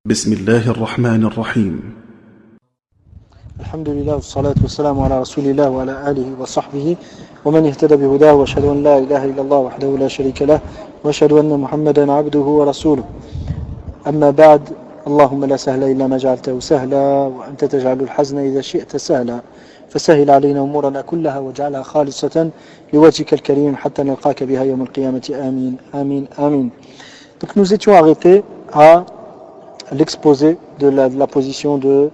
بسم الله الرحمن الرحيم. الحمد لله والصلاة والسلام على رسول الله وعلى آله وصحبه ومن اهتدى بهداه وأشهد أن لا إله إلا الله وحده لا شريك له وأشهد أن محمدا عبده ورسوله. أما بعد، اللهم لا سهل إلا ما جعلته سهلا وأنت تجعل الحزن إذا شئت سهلا فسهل علينا أمورنا كلها واجعلها خالصة لوجهك الكريم حتى نلقاك بها يوم القيامة آمين آمين آمين. Donc nous étions arrêtés à l'exposé de la position de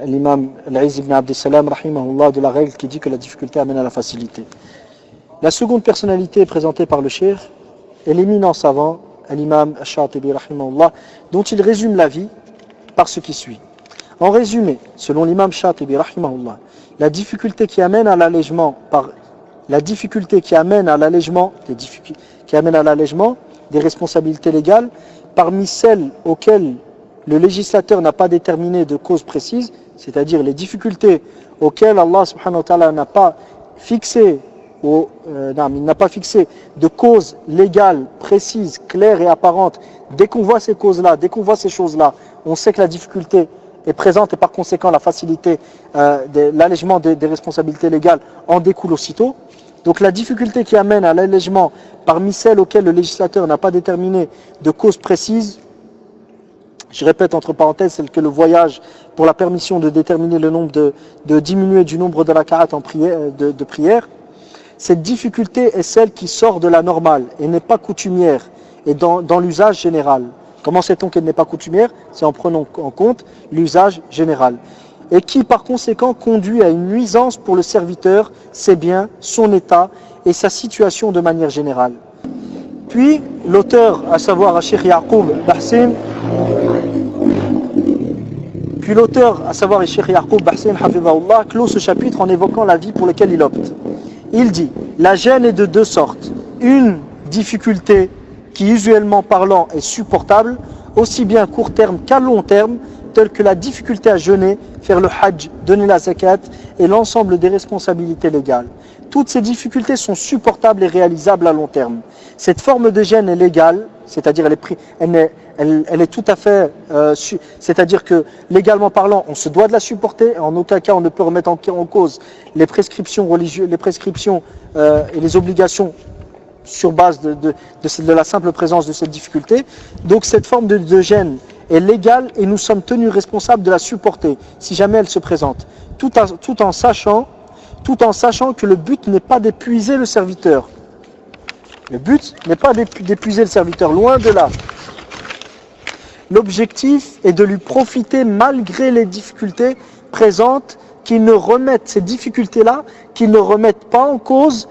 l'imam Al-Izz ibn Abdissalam rahimahullah, de la règle qui dit que la difficulté amène à la facilité. La seconde personnalité présentée par le cheikh est l'éminent savant l'imam Ash-Shatibi rahimahullah, dont il résume la vie par ce qui suit. En résumé, selon l'imam Shatibi rahimahullah, la difficulté qui amène à l'allègement des responsabilités légales, parmi celles auxquelles le législateur n'a pas déterminé de cause précise, c'est-à-dire les difficultés auxquelles Allah subhanahu wa ta'ala n'a pas fixé de cause légale, précise, claire et apparente. Dès qu'on voit ces causes-là, dès qu'on voit ces choses-là, on sait que la difficulté est présente et par conséquent la facilité, l'allègement des responsabilités légales en découle aussitôt. Donc la difficulté qui amène à l'allègement parmi celles auxquelles le législateur n'a pas déterminé de cause précise, je répète entre parenthèses, celle que le voyage pour la permission de déterminer le nombre de diminuer du nombre de raka'at en prière, de prière, cette difficulté est celle qui sort de la normale et n'est pas coutumière et dans l'usage général. Comment sait-on qu'elle n'est pas coutumière? C'est en prenant en compte l'usage général. Et qui par conséquent conduit à une nuisance pour le serviteur, ses biens, son état et sa situation de manière générale. Puis l'auteur, à savoir Cheikh Yaqub Bahsin, hafidhahullah, clôt ce chapitre en évoquant la vie pour laquelle il opte. Il dit: la gêne est de deux sortes. Une difficulté qui, usuellement parlant, est supportable, aussi bien à court terme qu'à long terme, telle que la difficulté à jeûner, faire le hajj, donner la zakat et l'ensemble des responsabilités légales. Toutes ces difficultés sont supportables et réalisables à long terme. Cette forme de gêne est légale, c'est-à-dire elle est tout à fait, c'est-à-dire que légalement parlant, on se doit de la supporter. En aucun cas on ne peut remettre en cause les prescriptions religieuses, et les obligations sur base de la simple présence de cette difficulté. Donc cette forme de gêne est légale et nous sommes tenus responsables de la supporter si jamais elle se présente, tout en sachant que le but n'est pas d'épuiser le serviteur. Le but n'est pas d'épuiser le serviteur, loin de là. L'objectif est de lui profiter malgré les difficultés présentes, ces difficultés-là, qui ne remettent pas en cause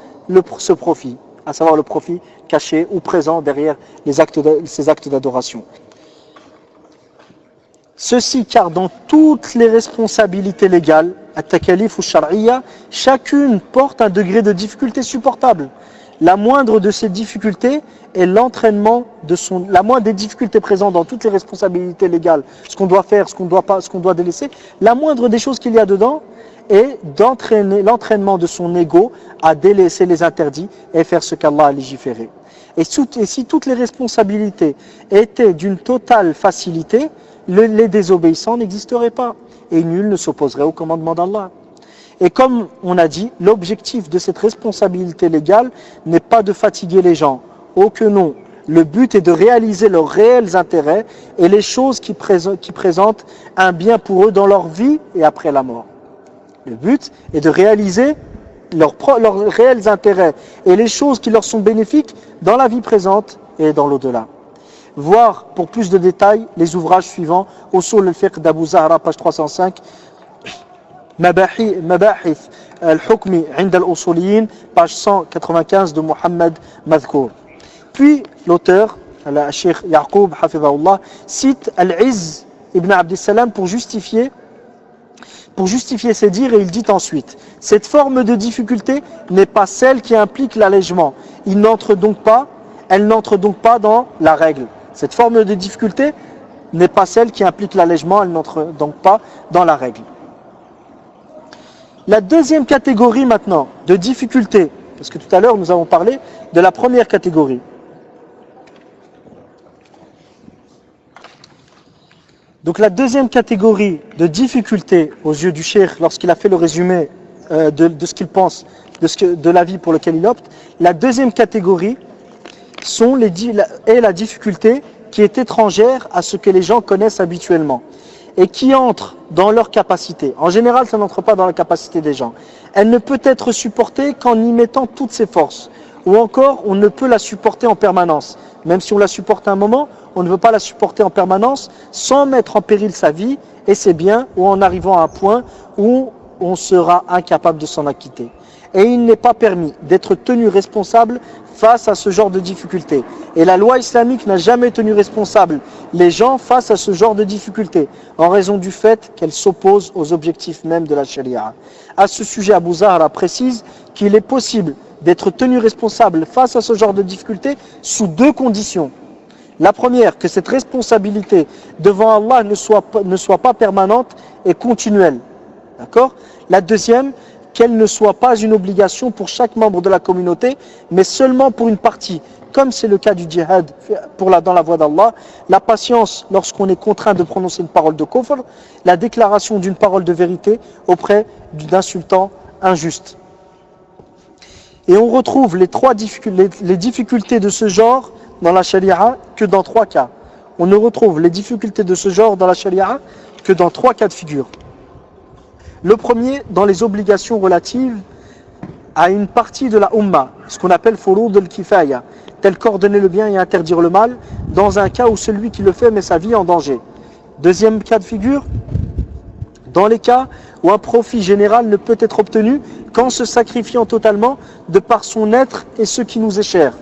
ce profit, à savoir le profit caché ou présent derrière ces actes d'adoration. Ceci car dans toutes les responsabilités légales, at-takalif ou shar'iyya, chacune porte un degré de difficulté supportable. La moindre de ces difficultés est l'entraînement la moindre des difficultés présentes dans toutes les responsabilités légales, ce qu'on doit faire, ce qu'on doit pas, ce qu'on doit délaisser, la moindre des choses qu'il y a dedans est l'entraînement de son ego à délaisser les interdits et faire ce qu'Allah a légiféré. Et si toutes les responsabilités étaient d'une totale facilité, les désobéissants n'existeraient pas et nul ne s'opposerait au commandement d'Allah. Et comme on a dit, l'objectif de cette responsabilité légale n'est pas de fatiguer les gens. Oh que non, le but est de réaliser leurs réels intérêts et les choses qui présentent un bien pour eux dans leur vie et après la mort. Le but est de réaliser leurs réels intérêts et les choses qui leur sont bénéfiques dans la vie présente et dans l'au-delà. Voir pour plus de détails les ouvrages suivants: Usul al-Fiqh d'Abu Zahra, page 305, Mabahith al-Hukmi 'inda al-Usuliyin, page 195 de Muhammad Madhkour. Puis l'auteur, Cheikh Yaqub hafidhahullah, cite Al-Izz ibn Abdissalam pour justifier ses dires, et il dit ensuite: cette forme de difficulté n'est pas celle qui implique l'allègement. Elle n'entre donc pas dans la règle. Cette forme de difficulté n'est pas celle qui implique l'allègement, elle n'entre donc pas dans la règle. La deuxième catégorie maintenant de difficulté, parce que tout à l'heure nous avons parlé de la première catégorie. Donc la deuxième catégorie de difficulté aux yeux du cheikh, lorsqu'il a fait le résumé de ce qu'il pense, de l'avis pour lequel il opte, la deuxième catégorie est la difficulté qui est étrangère à ce que les gens connaissent habituellement et qui entre dans leur capacité. En général, ça n'entre pas dans la capacité des gens. Elle ne peut être supportée qu'en y mettant toutes ses forces. Ou encore, on ne peut la supporter en permanence. Même si on la supporte à un moment, on ne veut pas la supporter en permanence sans mettre en péril sa vie et ses biens, ou en arrivant à un point où on sera incapable de s'en acquitter. Et il n'est pas permis d'être tenu responsable face à ce genre de difficultés. Et la loi islamique n'a jamais tenu responsable les gens face à ce genre de difficultés, en raison du fait qu'elle s'oppose aux objectifs même de la charia. À ce sujet, Abu Zahra précise qu'il est possible d'être tenu responsable face à ce genre de difficultés sous deux conditions. La première, que cette responsabilité devant Allah ne soit pas permanente et continuelle. D'accord ? La deuxième, qu'elle ne soit pas une obligation pour chaque membre de la communauté, mais seulement pour une partie, comme c'est le cas du djihad dans la voie d'Allah, la patience lorsqu'on est contraint de prononcer une parole de kufr, la déclaration d'une parole de vérité auprès d'un sultan injuste. Et on retrouve les difficultés de ce genre dans la charia que dans trois cas. On ne retrouve les difficultés de ce genre dans la charia que dans trois cas de figure. Le premier, dans les obligations relatives à une partie de la Ummah, ce qu'on appelle furud al-kifaya, tel qu'ordonner le bien et interdire le mal, dans un cas où celui qui le fait met sa vie en danger. Deuxième cas de figure, dans les cas où un profit général ne peut être obtenu qu'en se sacrifiant totalement de par son être et ce qui nous est cher.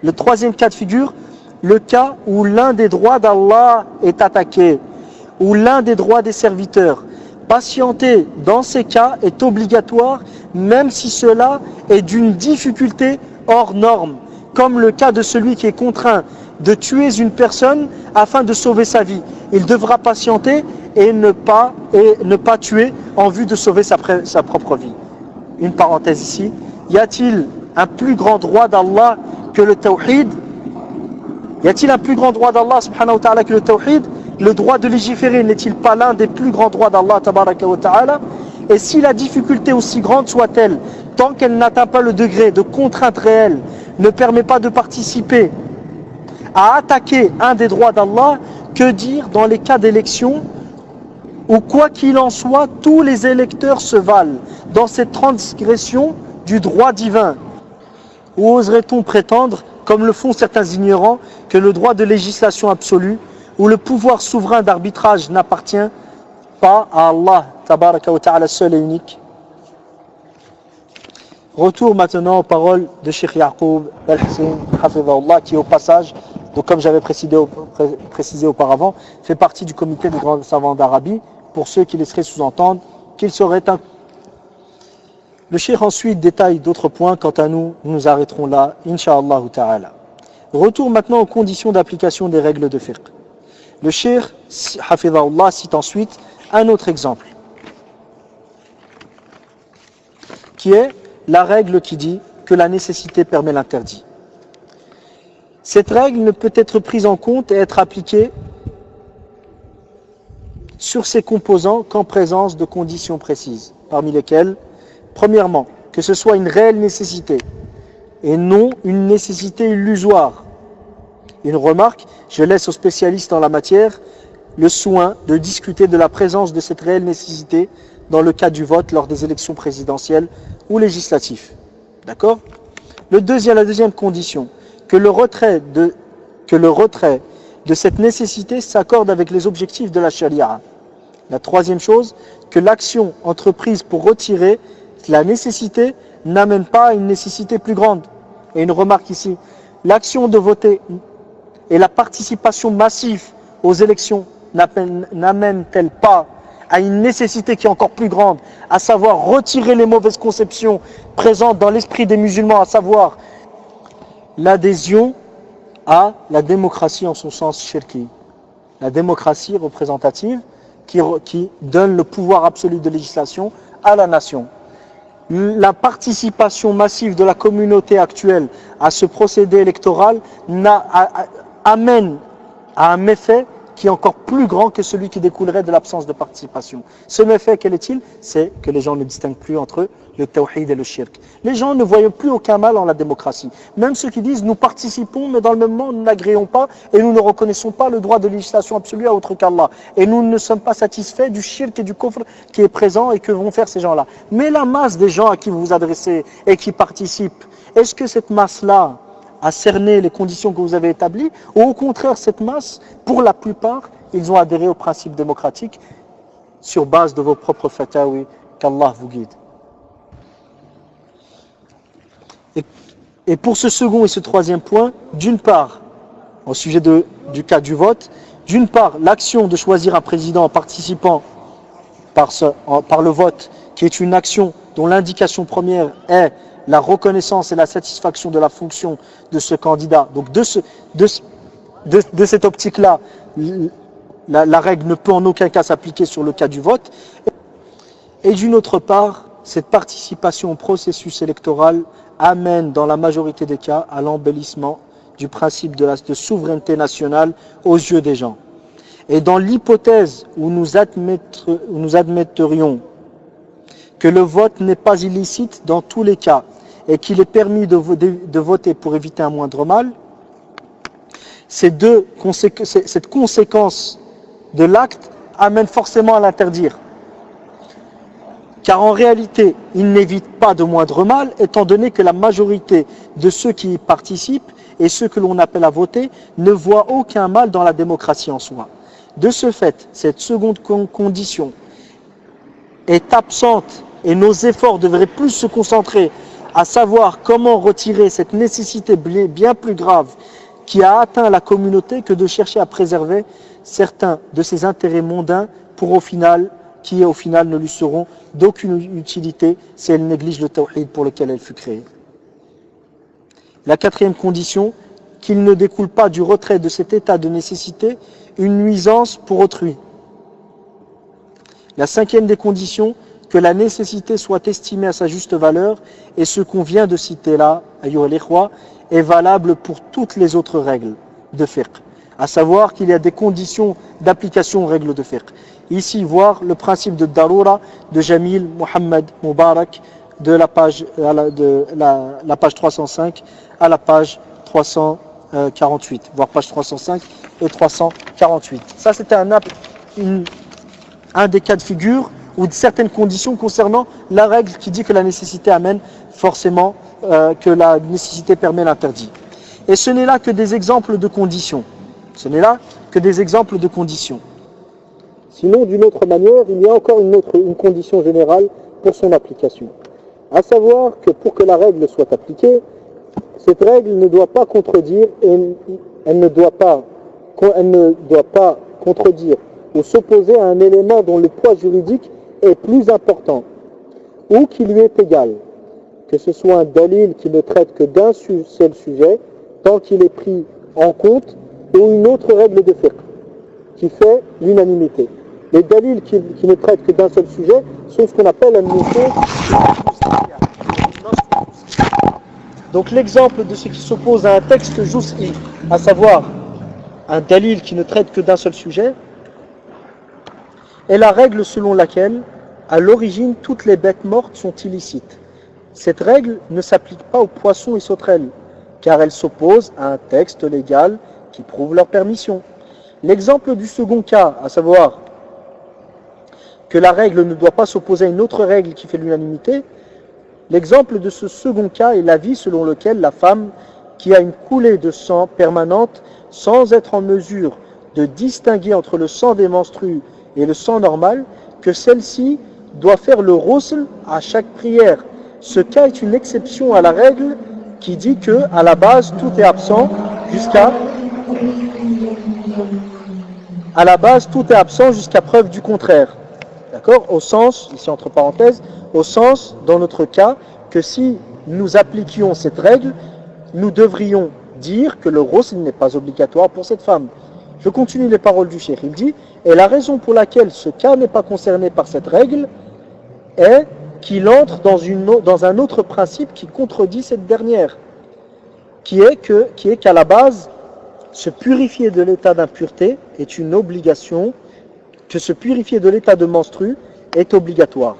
Le troisième cas de figure, le cas où l'un des droits d'Allah est attaqué, ou l'un des droits des serviteurs. Patienter dans ces cas est obligatoire, même si cela est d'une difficulté hors norme, comme le cas de celui qui est contraint de tuer une personne afin de sauver sa vie. Il devra patienter et ne pas tuer en vue de sauver sa propre vie. Une parenthèse ici, y a-t-il un plus grand droit d'Allah que le tawhid? Y a-t-il un plus grand droit d'Allah subhanahu wa ta'ala que le tawhid? Le droit de légiférer n'est-il pas l'un des plus grands droits d'Allah tabaraka wa ta'ala? Et si la difficulté aussi grande soit-elle, tant qu'elle n'atteint pas le degré de contrainte réelle, ne permet pas de participer à attaquer un des droits d'Allah, que dire dans les cas d'élection où, quoi qu'il en soit, tous les électeurs se valent dans cette transgression du droit divin? Ou oserait-on prétendre, comme le font certains ignorants, que le droit de législation absolue ou le pouvoir souverain d'arbitrage n'appartient pas à Allah, tabaraka wa ta'ala, seul et unique? Retour maintenant aux paroles de Cheikh Yaqub al-Hussein, hafidhahullah, qui au passage, donc comme j'avais précisé auparavant, fait partie du comité des grands savants d'Arabie, pour ceux qui laisseraient sous-entendre qu'il serait un... Le Cheikh ensuite détaille d'autres points. Quant à nous, nous arrêterons là, incha'Allah ta'ala. Retour maintenant aux conditions d'application des règles de fiqh. Le Cheikh, hafidhahullah, cite ensuite un autre exemple, qui est la règle qui dit que la nécessité permet l'interdit. Cette règle ne peut être prise en compte et être appliquée sur ses composants qu'en présence de conditions précises, parmi lesquelles, premièrement, que ce soit une réelle nécessité et non une nécessité illusoire. Une remarque, je laisse aux spécialistes en la matière le soin de discuter de la présence de cette réelle nécessité dans le cas du vote lors des élections présidentielles ou législatives. D'accord ? La deuxième condition, que le retrait de cette nécessité s'accorde avec les objectifs de la charia. La troisième chose, que l'action entreprise pour retirer la nécessité n'amène pas à une nécessité plus grande. Et une remarque ici, l'action de voter et la participation massive aux élections n'amène-t-elle pas à une nécessité qui est encore plus grande, à savoir retirer les mauvaises conceptions présentes dans l'esprit des musulmans, à savoir l'adhésion à la démocratie en son sens shirki, la démocratie représentative qui donne le pouvoir absolu de législation à la nation. La participation massive de la communauté actuelle à ce procédé électoral amène à un méfait qui est encore plus grand que celui qui découlerait de l'absence de participation. Ce méfait, quel est-il? C'est que les gens ne distinguent plus entre le tawhid et le shirk. Les gens ne voient plus aucun mal en la démocratie. Même ceux qui disent nous participons, mais dans le même moment nous n'agréons pas et nous ne reconnaissons pas le droit de législation absolue à autre qu'Allah. Et nous ne sommes pas satisfaits du shirk et du kufr qui est présent et que vont faire ces gens-là. Mais la masse des gens à qui vous vous adressez et qui participent, est-ce que cette masse-là a cerné les conditions que vous avez établies, ou au contraire, cette masse, pour la plupart, ils ont adhéré aux principes démocratiques sur base de vos propres fatawi, qu'Allah vous guide. Et pour ce second et ce troisième point, d'une part, au sujet du cas du vote, d'une part, l'action de choisir un président en participant par le vote, qui est une action dont l'indication première est la reconnaissance et la satisfaction de la fonction de ce candidat. Donc de cette optique-là, la règle ne peut en aucun cas s'appliquer sur le cas du vote. Et d'une autre part, cette participation au processus électoral amène dans la majorité des cas à l'embellissement du principe de souveraineté nationale aux yeux des gens. Et dans l'hypothèse où nous admetterions que le vote n'est pas illicite dans tous les cas et qu'il est permis de voter pour éviter un moindre mal, cette conséquence de l'acte amène forcément à l'interdire. Car en réalité, il n'évite pas de moindre mal, étant donné que la majorité de ceux qui y participent et ceux que l'on appelle à voter ne voient aucun mal dans la démocratie en soi. De ce fait, cette seconde condition est absente et nos efforts devraient plus se concentrer à savoir comment retirer cette nécessité bien plus grave qui a atteint la communauté que de chercher à préserver certains de ses intérêts mondains qui au final ne lui seront d'aucune utilité si elle néglige le tawhid pour lequel elle fut créée. La quatrième condition, qu'il ne découle pas du retrait de cet état de nécessité une nuisance pour autrui. La cinquième des conditions, que la nécessité soit estimée à sa juste valeur, et ce qu'on vient de citer là, ayyuha al-ikhwa, est valable pour toutes les autres règles de fiqh. À savoir qu'il y a des conditions d'application aux règles de fiqh. Ici, voir le principe de Darura de Jamil Mohammed Moubarak de la page 305 à la page 348, voire page 305 et 348. Ça, c'était un des cas de figure ou de certaines conditions concernant la règle qui dit que la nécessité amène forcément que la nécessité permet l'interdit. Et ce n'est là que des exemples de conditions. Ce n'est là que des exemples de conditions. Sinon, d'une autre manière, il y a encore une condition générale pour son application. À savoir que pour que la règle soit appliquée, cette règle ne doit pas contredire elle ne doit pas contredire ou s'opposer à un élément dont le poids juridique est plus important ou qui lui est égal, que ce soit un dalil qui ne traite que d'un seul sujet tant qu'il est pris en compte ou une autre règle de fiqh qui fait l'unanimité. Les dalils qui ne traitent que d'un seul sujet sont ce qu'on appelle un nusus. Donc l'exemple de ce qui s'oppose à un texte jus'i, à savoir un dalil qui ne traite que d'un seul sujet, est la règle selon laquelle, à l'origine, toutes les bêtes mortes sont illicites. Cette règle ne s'applique pas aux poissons et sauterelles, car elle s'oppose à un texte légal qui prouve leur permission. L'exemple du second cas, à savoir que la règle ne doit pas s'opposer à une autre règle qui fait l'unanimité, l'exemple de ce second cas est l'avis selon lequel la femme qui a une coulée de sang permanente sans être en mesure de distinguer entre le sang des menstrues et le sang normal, que celle-ci doit faire le ghusl à chaque prière. Ce cas est une exception à la règle qui dit que à la base tout est absent jusqu'à preuve du contraire. D'accord ? Au sens, ici entre parenthèses, au sens, dans notre cas, que si nous appliquions cette règle, nous devrions dire que le ghusl n'est pas obligatoire pour cette femme. Je continue les paroles du cheikh. Il dit, et la raison pour laquelle ce cas n'est pas concerné par cette règle est qu'il entre dans un autre principe qui contredit cette dernière, qui est qu'à la base, se purifier de l'état d'impureté est une obligation, que se purifier de l'état de menstru est obligatoire.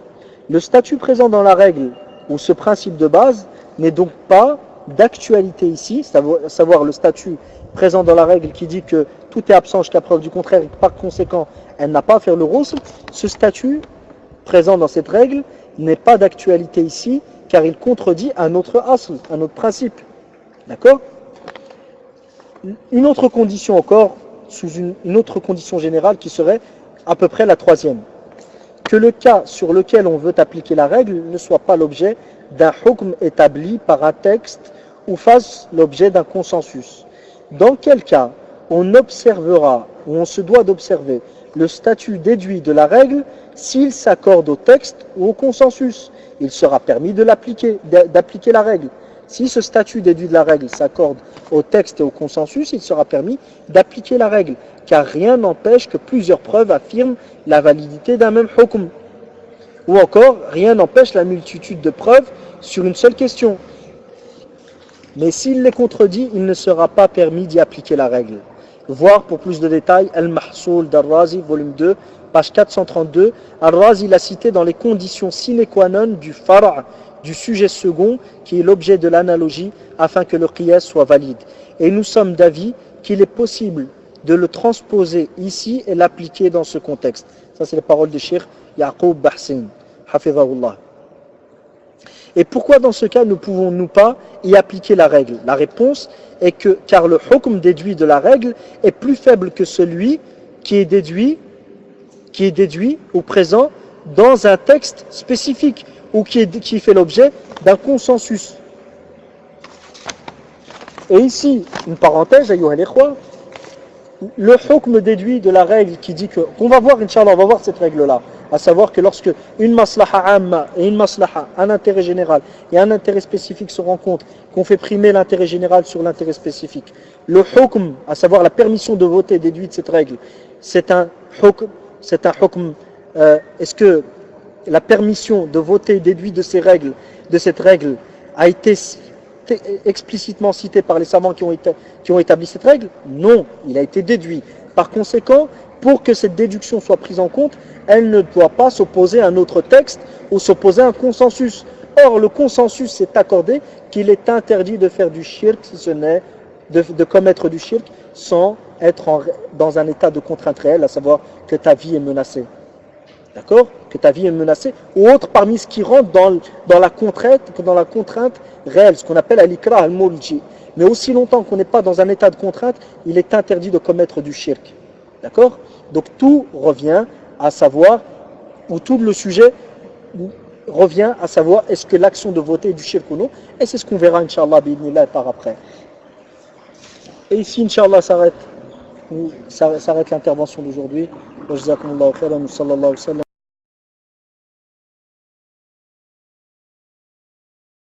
Le statut présent dans la règle, ou ce principe de base, n'est donc pas d'actualité ici, à savoir le statut présent dans la règle qui dit que tout est absent jusqu'à preuve du contraire et par conséquent, elle n'a pas à faire le ghusl. Ce statut présent dans cette règle n'est pas d'actualité ici, car il contredit un autre asl, un autre principe. D'accord ? Une autre condition encore, sous une autre condition générale qui serait à peu près la troisième. Que le cas sur lequel on veut appliquer la règle ne soit pas l'objet d'un hukm établi par un texte ou fasse l'objet d'un consensus. Dans quel cas on observera, ou on se doit d'observer, le statut déduit de la règle s'il s'accorde au texte ou au consensus. Il sera permis de l'appliquer, d'appliquer la règle. Si ce statut déduit de la règle s'accorde au texte et au consensus, il sera permis d'appliquer la règle, car rien n'empêche que plusieurs preuves affirment la validité d'un même hukm. Ou encore, rien n'empêche la multitude de preuves sur une seule question. Mais s'il les contredit, il ne sera pas permis d'y appliquer la règle. Voir pour plus de détails Al-Mahsoul d'Al-Razi, volume 2, page 432. Al-Razi l'a cité dans les conditions sine qua non du far', du sujet second, qui est l'objet de l'analogie, afin que le qiyas soit valide. Et nous sommes d'avis qu'il est possible de le transposer ici et l'appliquer dans ce contexte. Ça, c'est les paroles de Cheikh Yaqub Bahsin, hafizahullah. Et pourquoi dans ce cas ne pouvons-nous pas y appliquer la règle? La réponse est que car le hukm déduit de la règle est plus faible que celui qui est déduit au présent dans un texte spécifique ou qui fait l'objet d'un consensus. Et ici, une parenthèse, ayyuha al-ikhwa, le hukm déduit de la règle qui dit qu'on va voir, Inch'Allah, on va voir cette règle-là, à savoir que lorsque une maslaha amma et une maslaha, un intérêt général et un intérêt spécifique se rencontrent, qu'on fait primer l'intérêt général sur l'intérêt spécifique, le hukm, à savoir la permission de voter déduit de cette règle, c'est un hukm, est-ce que la permission de voter déduit de cette règle a été explicitement cité par les savants qui ont établi cette règle? Non, il a été déduit. Par conséquent, pour que cette déduction soit prise en compte, elle ne doit pas s'opposer à un autre texte ou s'opposer à un consensus. Or, le consensus s'est accordé qu'il est interdit de faire du shirk, si ce n'est de commettre du shirk sans être dans un état de contrainte réelle, à savoir que ta vie est menacée. D'accord? Que ta vie est menacée, ou autre parmi ce qui rentre dans la contrainte réelle, ce qu'on appelle al-ikrah al-mulji. Mais aussi longtemps qu'on n'est pas dans un état de contrainte, il est interdit de commettre du shirk. D'accord? Donc tout revient à savoir, ou tout le sujet revient à savoir est-ce que l'action de voter est du shirk ou non, et c'est ce qu'on verra, Inch'Allah, bi'idhnillah, par après. Et ici, Inch'Allah, s'arrête l'intervention d'aujourd'hui. Wa jazakumullahu khairan, sallallahu alayhi wa sallam.